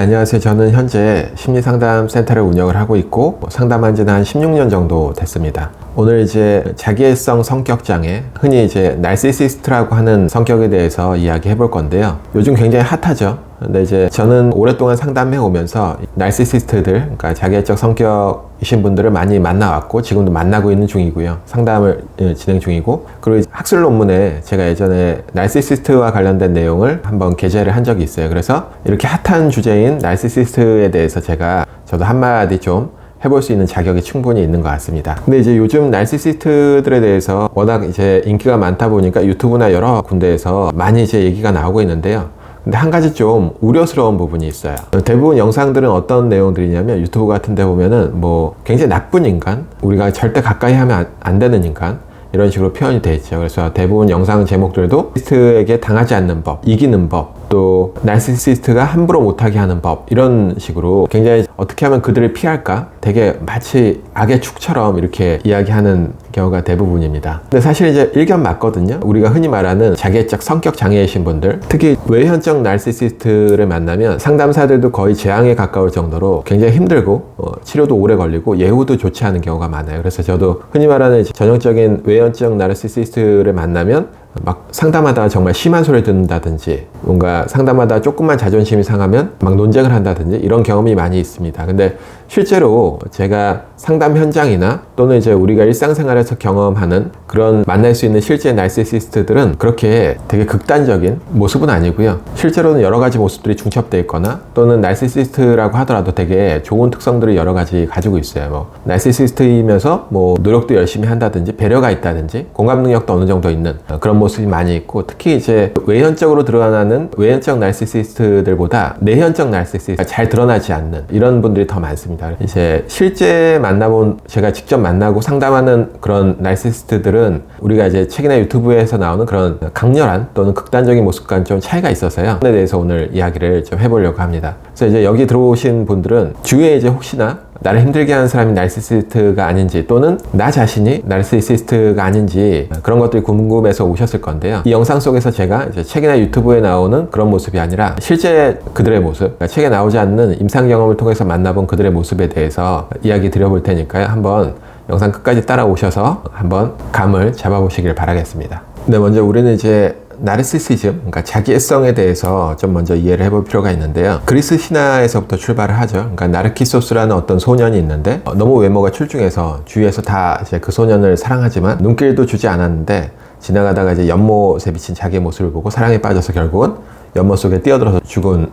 안녕하세요. 저는 현재 심리상담센터를 운영을 하고 있고 상담한 지는 한 16년 정도 됐습니다. 오늘 이제 자기애성 성격장애, 흔히 이제 나르시시스트라고 하는 성격에 대해서 이야기해 볼 건데요. 요즘 굉장히 핫하죠. 근데 이제 저는 오랫동안 상담해 오면서 나르시시스트들, 그러니까 자기애적 성격이신 분들을 많이 만나왔고 지금도 만나고 있는 중이고요. 상담을 진행 중이고, 그리고 학술 논문에 제가 예전에 나르시시스트와 관련된 내용을 한번 게재를 한 적이 있어요. 그래서 이렇게 핫한 주제인 나르시시스트에 대해서 저도 한마디 좀 해볼 수 있는 자격이 충분히 있는 것 같습니다. 근데 이제 요즘 나르시시스트들에 대해서 워낙 이제 인기가 많다 보니까 유튜브나 여러 군데에서 많이 이제 얘기가 나오고 있는데요. 근데 한 가지 좀 우려스러운 부분이 있어요. 대부분 영상들은 어떤 내용들이냐면 유튜브 같은 데 보면은 뭐 굉장히 나쁜 인간, 우리가 절대 가까이 하면 안 되는 인간, 이런 식으로 표현이 되어 있죠. 그래서 대부분 영상 제목들도 나르시시스트에게 당하지 않는 법, 이기는 법, 또 나르시시스트가 함부로 못하게 하는 법, 이런 식으로 굉장히 어떻게 하면 그들을 피할까? 되게 마치 악의 축처럼 이렇게 이야기하는 경우가 대부분입니다. 근데 사실 이제 일견 맞거든요. 우리가 흔히 말하는 자기애적 성격 장애이신 분들, 특히 외현적 나르시시스트를 만나면 상담사들도 거의 재앙에 가까울 정도로 굉장히 힘들고 치료도 오래 걸리고 예후도 좋지 않은 경우가 많아요. 그래서 저도 흔히 말하는 전형적인 외현적 나르시시스트를 만나면 막 상담하다가 정말 심한 소리를 듣는다든지, 뭔가 상담하다가 조금만 자존심이 상하면 막 논쟁을 한다든지, 이런 경험이 많이 있습니다. 근데 실제로 제가 상담 현장이나 또는 이제 우리가 일상생활에서 경험하는 그런 만날 수 있는 실제 나르시시스트들은 그렇게 되게 극단적인 모습은 아니고요. 실제로는 여러 가지 모습들이 중첩되어 있거나, 또는 나르시시스트라고 하더라도 되게 좋은 특성들을 여러 가지 가지고 있어요. 뭐 나르시시스트이면서 뭐 노력도 열심히 한다든지, 배려가 있다든지, 공감 능력도 어느 정도 있는 그런 모습이 많이 있고, 특히 이제 외현적으로 드러나는 외현적 나르시시스트들보다 내현적 나르시시스트가 잘 드러나지 않는 이런 분들이 더 많습니다. 이제 실제 만나본, 제가 직접 만나고 상담하는 그런 나르시시스트들은 우리가 이제 책이나 유튜브에서 나오는 그런 강렬한 또는 극단적인 모습과는 좀 차이가 있어서요. 그에 대해서 오늘 이야기를 좀 해보려고 합니다. 그래서 이제 여기 들어오신 분들은 주위에 이제 혹시나 나를 힘들게 하는 사람이 나르시시스트가 아닌지, 또는 나 자신이 나르시시스트가 아닌지, 그런 것들이 궁금해서 오셨을 건데요. 이 영상 속에서 제가 이제 책이나 유튜브에 나오는 그런 모습이 아니라 실제 그들의 모습, 그러니까 책에 나오지 않는 임상 경험을 통해서 만나본 그들의 모습에 대해서 이야기 드려볼 테니까요. 한번 영상 끝까지 따라오셔서 한번 감을 잡아보시길 바라겠습니다. 근데 먼저 우리는 이제 나르시시즘, 그러니까 자기애성에 대해서 좀 먼저 이해를 해볼 필요가 있는데요. 그리스 신화에서부터 출발을 하죠. 그러니까 나르키소스라는 어떤 소년이 있는데 너무 외모가 출중해서 주위에서 다 이제 그 소년을 사랑하지만 눈길도 주지 않았는데, 지나가다가 이제 연못에 비친 자기의 모습을 보고 사랑에 빠져서 결국은 연못 속에 뛰어들어서 죽은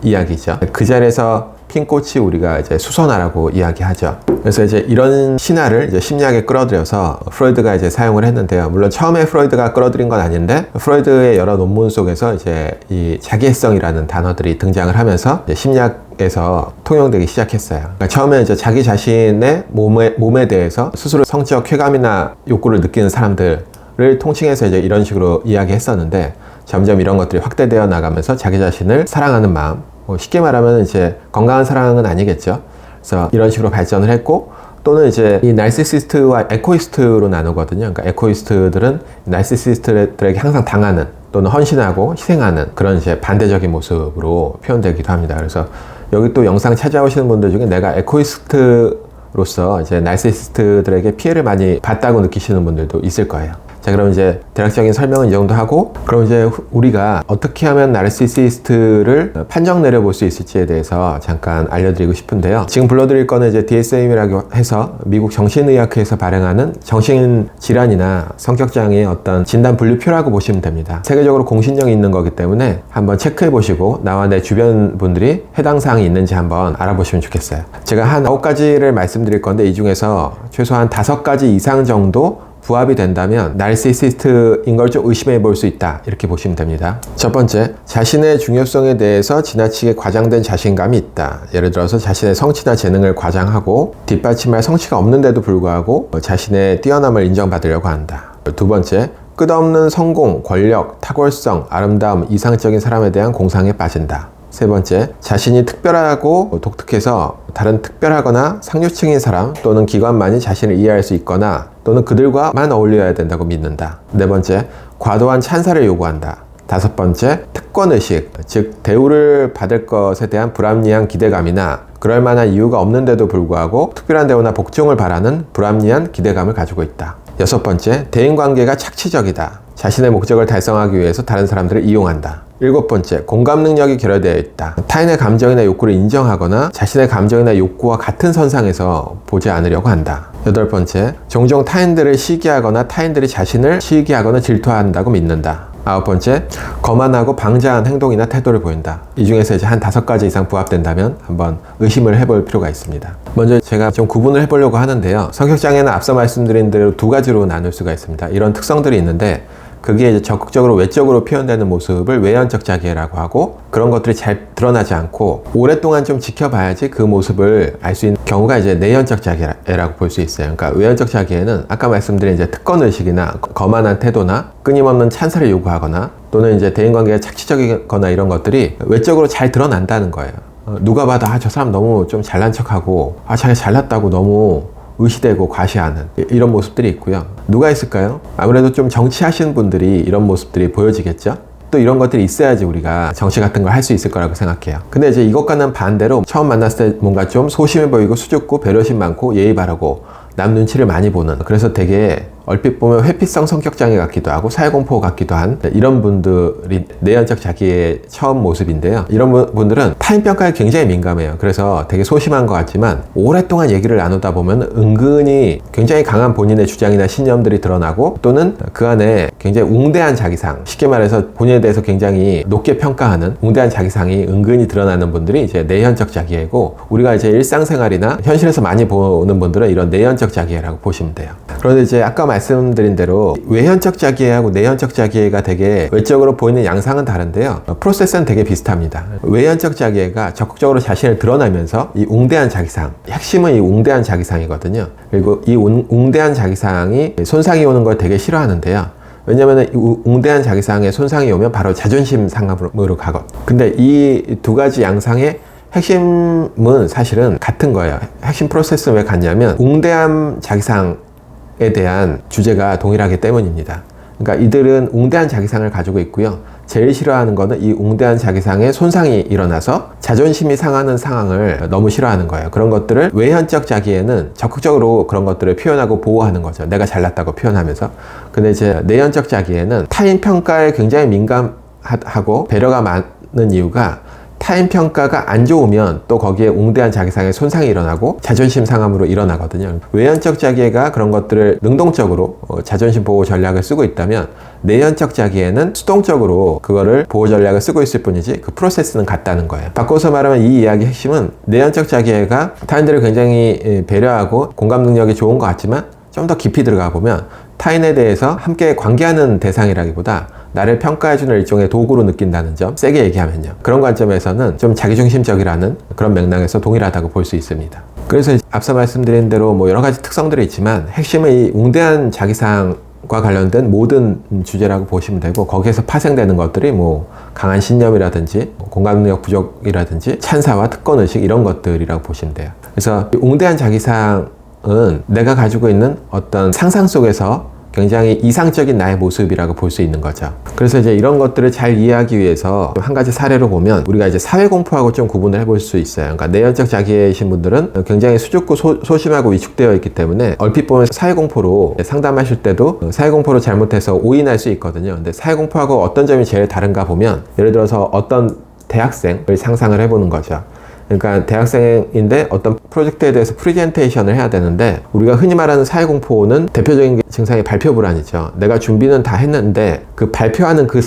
이야기죠. 그 자리에서 핀 꽃이 우리가 이제 수선화라고 이야기하죠. 그래서 이제 이런 신화를 이제 심리학에 끌어들여서 프로이드가 이제 사용을 했는데요. 물론 처음에 프로이드가 끌어들인 건 아닌데, 프로이드의 여러 논문 속에서 이제 이 자기애성이라는 단어들이 등장을 하면서 이제 심리학에서 통용되기 시작했어요. 그러니까 처음에 이제 자기 자신의 몸에 대해서 스스로 성적 쾌감이나 욕구를 느끼는 사람들을 통칭해서 이제 이런 식으로 이야기했었는데, 점점 이런 것들이 확대되어 나가면서 자기 자신을 사랑하는 마음, 쉽게 말하면 이제 건강한 사랑은 아니겠죠. 그래서 이런 식으로 발전을 했고, 또는 이제 이 나르시시스트와 에코이스트로 나누거든요. 그러니까 에코이스트들은 나르시시스트들에게 항상 당하는, 또는 헌신하고 희생하는 그런 이제 반대적인 모습으로 표현되기도 합니다. 그래서 여기 또 영상 찾아오시는 분들 중에 내가 에코이스트로서 이제 나르시시스트들에게 피해를 많이 봤다고 느끼시는 분들도 있을 거예요. 자, 그럼 이제 대략적인 설명은 이 정도 하고, 그럼 이제 우리가 어떻게 하면 나르시시스트를 판정 내려볼 수 있을지에 대해서 잠깐 알려드리고 싶은데요. 지금 불러드릴 거는 이제 DSM이라고 해서 미국 정신의학회에서 발행하는 정신질환이나 성격장애의 어떤 진단 분류표라고 보시면 됩니다. 세계적으로 공신력이 있는 거기 때문에 한번 체크해 보시고 나와 내 주변 분들이 해당 사항이 있는지 한번 알아보시면 좋겠어요. 제가 한 9가지를 말씀드릴 건데, 이 중에서 최소한 5가지 이상 정도 부합이 된다면 나르시시스트인 걸 좀 의심해 볼 수 있다, 이렇게 보시면 됩니다. 첫 번째, 자신의 중요성에 대해서 지나치게 과장된 자신감이 있다. 예를 들어서 자신의 성취나 재능을 과장하고 뒷받침할 성취가 없는데도 불구하고 자신의 뛰어남을 인정받으려고 한다. 두 번째, 끝없는 성공, 권력, 탁월성, 아름다움, 이상적인 사람에 대한 공상에 빠진다. 세 번째, 자신이 특별하고 독특해서 다른 특별하거나 상류층인 사람 또는 기관만이 자신을 이해할 수 있거나 또는 그들과만 어울려야 된다고 믿는다. 네 번째, 과도한 찬사를 요구한다. 5번째, 특권의식, 즉 대우를 받을 것에 대한 불합리한 기대감이나 그럴 만한 이유가 없는데도 불구하고 특별한 대우나 복종을 바라는 불합리한 기대감을 가지고 있다. 6번째, 대인관계가 착취적이다. 자신의 목적을 달성하기 위해서 다른 사람들을 이용한다. 7번째, 공감 능력이 결여되어 있다. 타인의 감정이나 욕구를 인정하거나 자신의 감정이나 욕구와 같은 선상에서 보지 않으려고 한다. 8번째, 종종 타인들을 시기하거나 타인들이 자신을 시기하거나 질투한다고 믿는다. 9번째, 거만하고 방자한 행동이나 태도를 보인다. 이 중에서 이제 한 5가지 이상 부합된다면 한번 의심을 해볼 필요가 있습니다. 먼저 제가 좀 구분을 해보려고 하는데요. 성격장애는 앞서 말씀드린 대로 2가지로 나눌 수가 있습니다. 이런 특성들이 있는데 그게 이제 적극적으로 외적으로 표현되는 모습을 외연적 자기애라고 하고, 그런 것들이 잘 드러나지 않고 오랫동안 좀 지켜봐야지 그 모습을 알 수 있는 경우가 이제 내연적 자기애라고 볼 수 있어요. 그러니까 외연적 자기애는 아까 말씀드린 이제 특권의식이나 거만한 태도나 끊임없는 찬사를 요구하거나 또는 이제 대인관계가 착취적이거나 이런 것들이 외적으로 잘 드러난다는 거예요. 누가 봐도 저 사람 너무 좀 잘난 척하고 자기가 잘났다고 너무 의시되고 과시하는 이런 모습들이 있고요. 누가 있을까요? 아무래도 좀 정치하시는 분들이 이런 모습들이 보여지겠죠? 또 이런 것들이 있어야지 우리가 정치 같은 걸 할 수 있을 거라고 생각해요. 근데 이제 이것과는 반대로 처음 만났을 때 뭔가 좀 소심해 보이고 수줍고 배려심 많고 예의 바르고 남 눈치를 많이 보는, 그래서 되게 얼핏 보면 회피성 성격장애 같기도 하고 사회공포 같기도 한 이런 분들이 내연적 자기의 처음 모습인데요. 이런 분들은 타인평가에 굉장히 민감해요. 그래서 되게 소심한 것 같지만 오랫동안 얘기를 나누다 보면 은근히 굉장히 강한 본인의 주장이나 신념들이 드러나고, 또는 그 안에 굉장히 웅대한 자기상, 쉽게 말해서 본인에 대해서 굉장히 높게 평가하는 웅대한 자기상이 은근히 드러나는 분들이 이제 내연적 자기애고, 우리가 이제 일상생활이나 현실에서 많이 보는 분들은 이런 내연적 자기애라고 보시면 돼요. 그런데 이제 아까 말씀드린 대로 외현적 자기애하고 내현적 자기애가 되게 외적으로 보이는 양상은 다른데요. 프로세스는 되게 비슷합니다. 외현적 자기애가 적극적으로 자신을 드러내면서 이 웅대한 자기상, 핵심은 이 웅대한 자기상이거든요. 그리고 이 웅대한 자기상이 손상이 오는 걸 되게 싫어하는데요. 왜냐면 이 웅대한 자기상에 손상이 오면 바로 자존심 상함으로 가거든요. 근데 이 2가지 양상의 핵심은 사실은 같은 거예요. 핵심 프로세스는 왜 같냐면 웅대한 자기상에 대한 주제가 동일하기 때문입니다. 그러니까 이들은 웅대한 자기상을 가지고 있고요. 제일 싫어하는 거는 이 웅대한 자기상에 손상이 일어나서 자존심이 상하는 상황을 너무 싫어하는 거예요. 그런 것들을 외현적 자기애는 적극적으로 그런 것들을 표현하고 보호하는 거죠. 내가 잘났다고 표현하면서. 근데 이제 내현적 자기애는 타인 평가에 굉장히 민감하고 배려가 많은 이유가, 타인 평가가 안 좋으면 또 거기에 웅대한 자기상의 손상이 일어나고 자존심 상함으로 일어나거든요. 외연적 자기애가 그런 것들을 능동적으로 자존심 보호 전략을 쓰고 있다면, 내연적 자기애는 수동적으로 그거를 보호 전략을 쓰고 있을 뿐이지 그 프로세스는 같다는 거예요. 바꿔서 말하면 이 이야기의 핵심은, 내연적 자기애가 타인들을 굉장히 배려하고 공감 능력이 좋은 것 같지만 좀 더 깊이 들어가 보면 타인에 대해서 함께 관계하는 대상이라기보다 나를 평가해주는 일종의 도구로 느낀다는 점, 세게 얘기하면요. 그런 관점에서는 좀 자기중심적이라는 그런 맥락에서 동일하다고 볼 수 있습니다. 그래서 앞서 말씀드린 대로 뭐 여러 가지 특성들이 있지만, 핵심은 이 웅대한 자기상과 관련된 모든 주제라고 보시면 되고, 거기에서 파생되는 것들이 뭐 강한 신념이라든지 공감능력 부족이라든지 찬사와 특권의식, 이런 것들이라고 보시면 돼요. 그래서 이 웅대한 자기상은 내가 가지고 있는 어떤 상상 속에서 굉장히 이상적인 나의 모습이라고 볼 수 있는 거죠. 그래서 이제 이런 것들을 잘 이해하기 위해서 한 가지 사례로 보면, 우리가 이제 사회공포하고 좀 구분을 해볼 수 있어요. 그러니까 내연적 자기애이신 분들은 굉장히 수줍고 소심하고 위축되어 있기 때문에 얼핏 보면 사회공포로 상담하실 때도 사회공포로 잘못해서 오인할 수 있거든요. 근데 사회공포하고 어떤 점이 제일 다른가 보면, 예를 들어서 어떤 대학생을 상상을 해보는 거죠. 그러니까 대학생인데 어떤 프로젝트에 대해서 프레젠테이션을 해야 되는데, 우리가 흔히 말하는 사회공포는 대표적인 증상이 발표 불안이죠. 내가 준비는 다 했는데 그 발표하는 그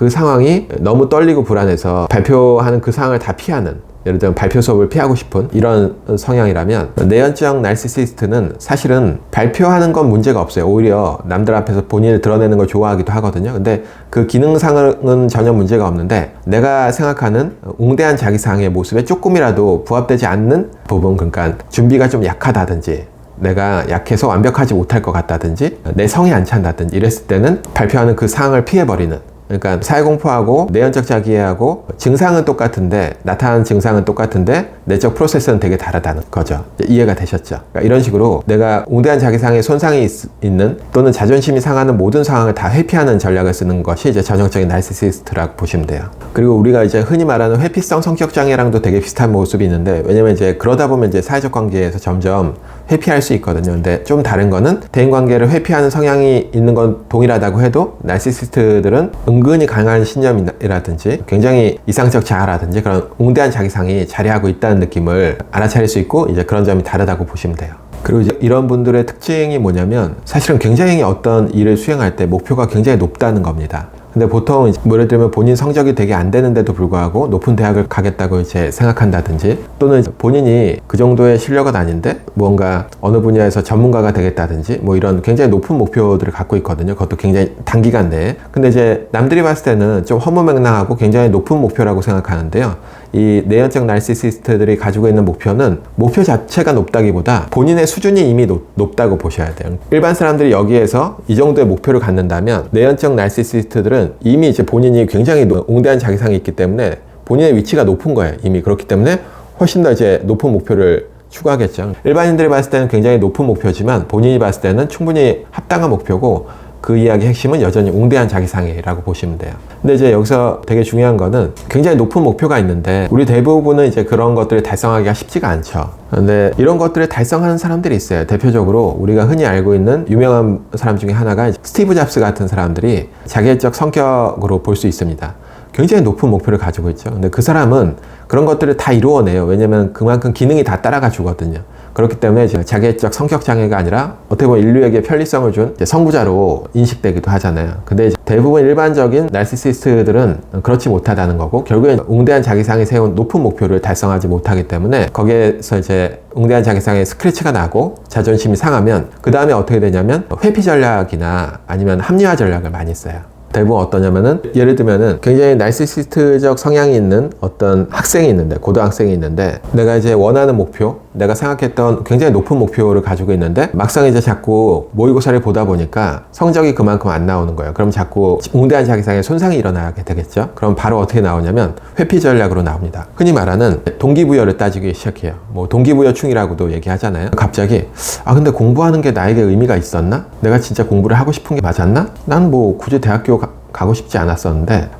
상황이 너무 떨리고 불안해서 발표하는 그 상황을 다 피하는, 예를 들면 발표 수업을 피하고 싶은 이런 성향이라면, 내연적 나르시시스트는 사실은 발표하는 건 문제가 없어요. 오히려 남들 앞에서 본인을 드러내는 걸 좋아하기도 하거든요. 근데 그 기능상은 전혀 문제가 없는데, 내가 생각하는 웅대한 자기상의 모습에 조금이라도 부합되지 않는 부분, 그러니까 준비가 좀 약하다든지 내가 약해서 완벽하지 못할 것 같다든지 내 성이 안 찬다든지 이랬을 때는 발표하는 그 상황을 피해버리는, 그러니까 사회공포하고 내연적 자기애하고 증상은 똑같은데, 나타나는 증상은 똑같은데 내적 프로세스는 되게 다르다는 거죠. 이해가 되셨죠? 그러니까 이런 식으로 내가 웅대한 자기상에 손상이 있는 또는 자존심이 상하는 모든 상황을 다 회피하는 전략을 쓰는 것이 이제 전형적인 나르시시스트라고 보시면 돼요. 그리고 우리가 이제 흔히 말하는 회피성 성격 장애랑도 되게 비슷한 모습이 있는데, 왜냐면 이제 그러다 보면 이제 사회적 관계에서 점점 회피할 수 있거든요. 근데 좀 다른 거는 대인관계를 회피하는 성향이 있는 건 동일하다고 해도 나르시시스트들은 은근히 강한 신념이라든지 굉장히 이상적 자아라든지 그런 웅대한 자기상이 자리하고 있다는 느낌을 알아차릴 수 있고, 이제 그런 점이 다르다고 보시면 돼요. 그리고 이제 이런 분들의 특징이 뭐냐면 사실은 굉장히 어떤 일을 수행할 때 목표가 굉장히 높다는 겁니다. 근데 보통 뭐 예를 들면 본인 성적이 되게 안 되는데도 불구하고 높은 대학을 가겠다고 이제 생각한다든지, 또는 본인이 그 정도의 실력은 아닌데 뭔가 어느 분야에서 전문가가 되겠다든지 뭐 이런 굉장히 높은 목표들을 갖고 있거든요. 그것도 굉장히 단기간 내에. 근데 이제 남들이 봤을 때는 좀 허무맹랑하고 굉장히 높은 목표라고 생각하는데요. 이 내연적 나르시시스트들이 가지고 있는 목표는 목표 자체가 높다기보다 본인의 수준이 이미 높다고 보셔야 돼요. 일반 사람들이 여기에서 이 정도의 목표를 갖는다면 내연적 나르시시스트들은 이미 이제 본인이 굉장히 웅대한 자기상이 있기 때문에 본인의 위치가 높은 거예요. 이미. 그렇기 때문에 훨씬 더 이제 높은 목표를 추구하겠죠. 일반인들이 봤을 때는 굉장히 높은 목표지만 본인이 봤을 때는 충분히 합당한 목표고, 그 이야기의 핵심은 여전히 웅대한 자기상이라고 보시면 돼요. 근데 이제 여기서 되게 중요한 거는 굉장히 높은 목표가 있는데 우리 대부분은 이제 그런 것들을 달성하기가 쉽지가 않죠. 근데 이런 것들을 달성하는 사람들이 있어요. 대표적으로 우리가 흔히 알고 있는 유명한 사람 중에 하나가 스티브 잡스 같은 사람들이 자기애적 성격으로 볼 수 있습니다. 굉장히 높은 목표를 가지고 있죠. 근데 그 사람은 그런 것들을 다 이루어내요. 왜냐면 그만큼 기능이 다 따라가 주거든요. 그렇기 때문에 자기애적 성격 장애가 아니라 어떻게 보면 인류에게 편리성을 준 선구자로 인식되기도 하잖아요. 근데 대부분 일반적인 나르시시스트들은 그렇지 못하다는 거고, 결국엔 웅대한 자기상이 세운 높은 목표를 달성하지 못하기 때문에 거기에서 이제 웅대한 자기상에 스크래치가 나고 자존심이 상하면 그 다음에 어떻게 되냐면 회피 전략이나 아니면 합리화 전략을 많이 써요. 대부분 어떠냐면은, 예를 들면은 굉장히 나르시시스트적 성향이 있는 어떤 학생이 있는데, 고등학생이 있는데, 내가 이제 원하는 목표, 내가 생각했던 굉장히 높은 목표를 가지고 있는데 막상 이제 자꾸 모의고사를 보다 보니까 성적이 그만큼 안 나오는 거예요. 그럼 자꾸 웅대한 자기상에 손상이 일어나게 되겠죠. 그럼 바로 어떻게 나오냐면 회피 전략으로 나옵니다. 흔히 말하는 동기부여를 따지기 시작해요. 뭐 동기부여충이라고도 얘기하잖아요. 갑자기 근데 공부하는 게 나에게 의미가 있었나? 내가 진짜 공부를 하고 싶은 게 맞았나? 난 뭐 굳이 대학교 가고 싶지 않았었는데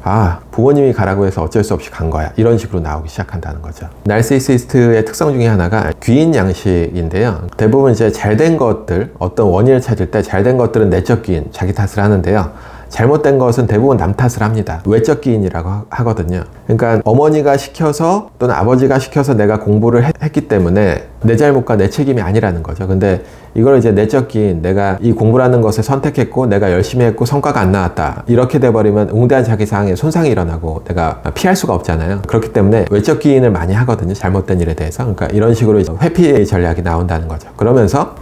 부모님이 가라고 해서 어쩔 수 없이 간 거야. 이런 식으로 나오기 시작한다는 거죠. 나르시시스트의 특성 중에 하나가 귀인 양식인데요. 대부분 이제 잘된 것들, 어떤 원인을 찾을 때 잘된 것들은 내적 귀인, 자기 탓을 하는데요. 잘못된 것은 대부분 남 탓을 합니다. 외적 기인이라고 하거든요. 그러니까 어머니가 시켜서 또는 아버지가 시켜서 내가 공부를 했기 때문에 내 잘못과 내 책임이 아니라는 거죠. 근데 이걸 이제 내적 기인, 내가 이 공부라는 것을 선택했고 내가 열심히 했고 성과가 안 나왔다, 이렇게 돼버리면 웅대한 자기상에 손상이 일어나고 내가 피할 수가 없잖아요. 그렇기 때문에 외적 기인을 많이 하거든요. 잘못된 일에 대해서. 그러니까 이런 식으로 이제 회피 전략이 나온다는 거죠. 그러면서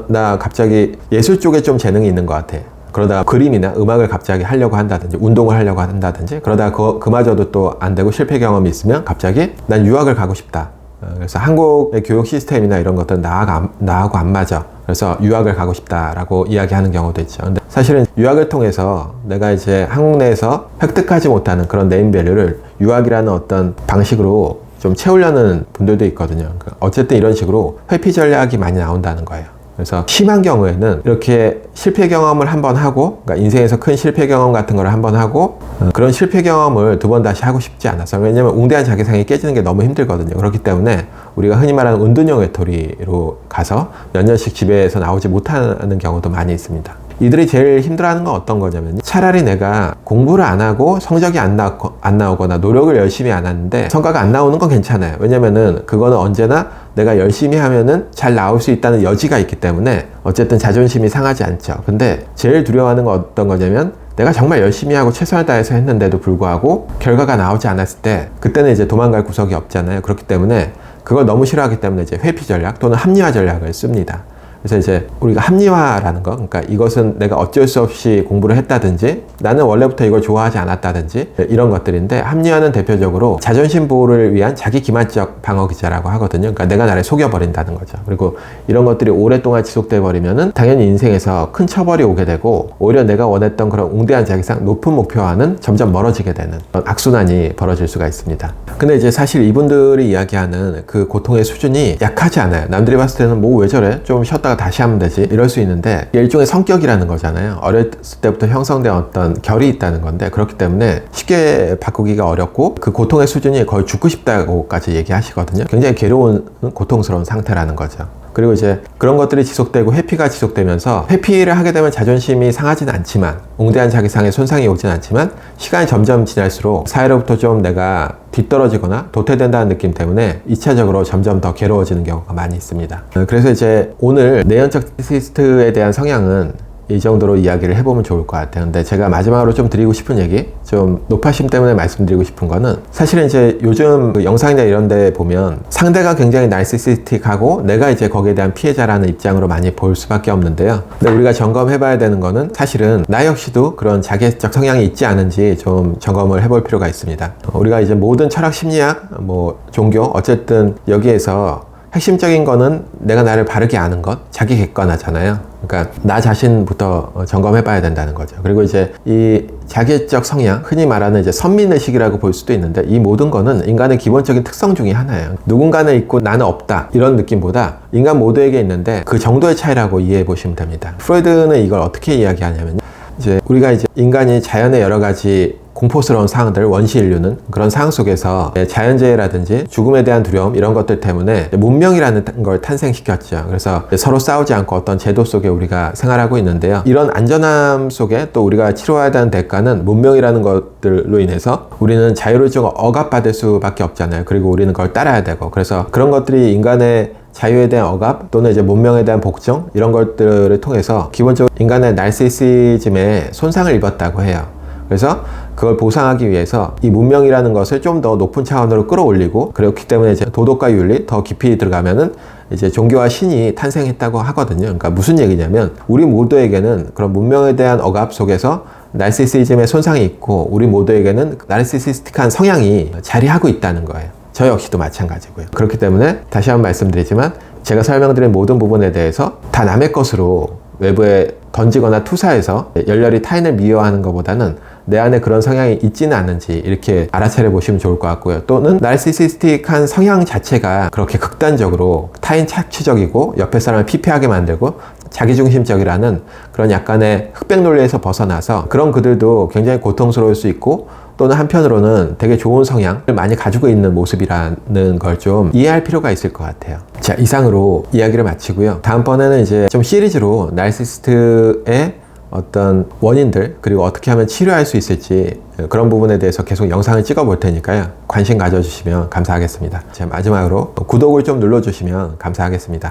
나 갑자기 예술 쪽에 좀 재능이 있는 것 같아. 그러다가 그림이나 음악을 갑자기 하려고 한다든지 운동을 하려고 한다든지, 그러다가 그마저도 또 안 되고 실패 경험이 있으면 갑자기 난 유학을 가고 싶다. 그래서 한국의 교육 시스템이나 이런 것들은 나하고 안 맞아. 그래서 유학을 가고 싶다라고 이야기하는 경우도 있죠. 근데 사실은 유학을 통해서 내가 이제 한국 내에서 획득하지 못하는 그런 네임밸류를 유학이라는 어떤 방식으로 좀 채우려는 분들도 있거든요. 어쨌든 이런 식으로 회피 전략이 많이 나온다는 거예요. 그래서 심한 경우에는 이렇게 실패 경험을 한번 하고, 그러니까 인생에서 큰 실패 경험 같은 걸 한번 하고, 그런 실패 경험을 두 번 다시 하고 싶지 않아서, 왜냐면 웅대한 자기상이 깨지는 게 너무 힘들거든요. 그렇기 때문에 우리가 흔히 말하는 은둔형 외톨이로 가서 몇 년씩 집에서 나오지 못하는 경우도 많이 있습니다. 이들이 제일 힘들어하는 건 어떤 거냐면, 차라리 내가 공부를 안 하고 성적이 안 나오거나 노력을 열심히 안 하는데 성과가 안 나오는 건 괜찮아요. 왜냐면은 그거는 언제나 내가 열심히 하면은 잘 나올 수 있다는 여지가 있기 때문에 어쨌든 자존심이 상하지 않죠. 근데 제일 두려워하는 건 어떤 거냐면, 내가 정말 열심히 하고 최선을 다해서 했는데도 불구하고 결과가 나오지 않았을 때, 그때는 이제 도망갈 구석이 없잖아요. 그렇기 때문에 그걸 너무 싫어하기 때문에 이제 회피 전략 또는 합리화 전략을 씁니다. 그래서 이제 우리가 합리화라는 거, 그러니까 이것은 내가 어쩔 수 없이 공부를 했다든지 나는 원래부터 이걸 좋아하지 않았다든지 이런 것들인데, 합리화는 대표적으로 자존심 보호를 위한 자기 기만적 방어 기제라고 하거든요. 그러니까 내가 나를 속여버린다는 거죠. 그리고 이런 것들이 오랫동안 지속돼 버리면은 당연히 인생에서 큰 처벌이 오게 되고, 오히려 내가 원했던 그런 웅대한 자기상 높은 목표와는 점점 멀어지게 되는 그런 악순환이 벌어질 수가 있습니다. 근데 이제 사실 이분들이 이야기하는 그 고통의 수준이 약하지 않아요. 남들이 봤을 때는 뭐 왜 저래? 좀 쉬었다가 다시 하면 되지? 이럴 수 있는데, 일종의 성격이라는 거잖아요. 어렸을 때부터 형성된 어떤 결이 있다는 건데, 그렇기 때문에 쉽게 바꾸기가 어렵고 그 고통의 수준이 거의 죽고 싶다고까지 얘기하시거든요. 굉장히 괴로운 고통스러운 상태라는 거죠. 그리고 이제 그런 것들이 지속되고 회피가 지속되면서, 회피를 하게 되면 자존심이 상하진 않지만, 웅대한 자기상에 손상이 오진 않지만, 시간이 점점 지날수록 사회로부터 좀 내가 뒤떨어지거나 도태된다는 느낌 때문에 2차적으로 점점 더 괴로워지는 경우가 많이 있습니다. 그래서 이제 오늘 내연적 나르시시스트에 대한 성향은 이 정도로 이야기를 해보면 좋을 것 같아요. 근데 제가 마지막으로 좀 드리고 싶은 얘기, 좀 노파심 때문에 말씀드리고 싶은 거는, 사실은 이제 요즘 그 영상이나 이런 데 보면 상대가 굉장히 나르시시스틱하고 내가 이제 거기에 대한 피해자라는 입장으로 많이 볼 수밖에 없는데요. 근데 우리가 점검해봐야 되는 거는, 사실은 나 역시도 그런 자기애적 성향이 있지 않은지 좀 점검을 해볼 필요가 있습니다. 우리가 이제 모든 철학, 심리학, 뭐 종교, 어쨌든 여기에서 핵심적인 거는 내가 나를 바르게 아는 것, 자기 객관화잖아요. 그러니까 나 자신부터 점검해 봐야 된다는 거죠. 그리고 이제 이 자기애적 성향, 흔히 말하는 이제 선민의식이라고 볼 수도 있는데, 이 모든 거는 인간의 기본적인 특성 중에 하나예요. 누군가는 있고 나는 없다, 이런 느낌보다 인간 모두에게 있는데 그 정도의 차이라고 이해해 보시면 됩니다. 프로이드는 이걸 어떻게 이야기하냐면요, 이제 우리가 이제 인간이 자연의 여러 가지 공포스러운 상황들, 원시인류는 그런 상황 속에서 자연재해라든지 죽음에 대한 두려움, 이런 것들 때문에 문명이라는 걸 탄생시켰죠. 그래서 서로 싸우지 않고 어떤 제도 속에 우리가 생활하고 있는데요. 이런 안전함 속에 또 우리가 치러야 되는 대가는 문명이라는 것들로 인해서 우리는 자유를 좀 억압받을 수밖에 없잖아요. 그리고 우리는 그걸 따라야 되고, 그래서 그런 것들이 인간의 자유에 대한 억압 또는 이제 문명에 대한 복종, 이런 것들을 통해서 기본적으로 인간의 나르시시즘에 손상을 입었다고 해요. 그래서 그걸 보상하기 위해서 이 문명이라는 것을 좀 더 높은 차원으로 끌어올리고, 그렇기 때문에 이제 도덕과 윤리 더 깊이 들어가면은 이제 종교와 신이 탄생했다고 하거든요. 그러니까 무슨 얘기냐면, 우리 모두에게는 그런 문명에 대한 억압 속에서 나르시시즘의 손상이 있고, 우리 모두에게는 나르시시스틱한 성향이 자리하고 있다는 거예요. 저 역시도 마찬가지고요. 그렇기 때문에 다시 한번 말씀드리지만, 제가 설명드린 모든 부분에 대해서 다 남의 것으로 외부에 던지거나 투사해서 열렬히 타인을 미워하는 것보다는 내 안에 그런 성향이 있지는 않은지 이렇게 알아차려 보시면 좋을 것 같고요. 또는 나르시시스틱한 성향 자체가 그렇게 극단적으로 타인 착취적이고 옆에 사람을 피폐하게 만들고 자기중심적이라는 그런 약간의 흑백 논리에서 벗어나서, 그런 그들도 굉장히 고통스러울 수 있고, 또는 한편으로는 되게 좋은 성향을 많이 가지고 있는 모습이라는 걸 좀 이해할 필요가 있을 것 같아요. 자, 이상으로 이야기를 마치고요. 다음번에는 이제 좀 시리즈로 나르시시스트의 어떤 원인들, 그리고 어떻게 하면 치료할 수 있을지, 그런 부분에 대해서 계속 영상을 찍어 볼 테니까요. 관심 가져주시면 감사하겠습니다. 자, 마지막으로 구독을 좀 눌러주시면 감사하겠습니다.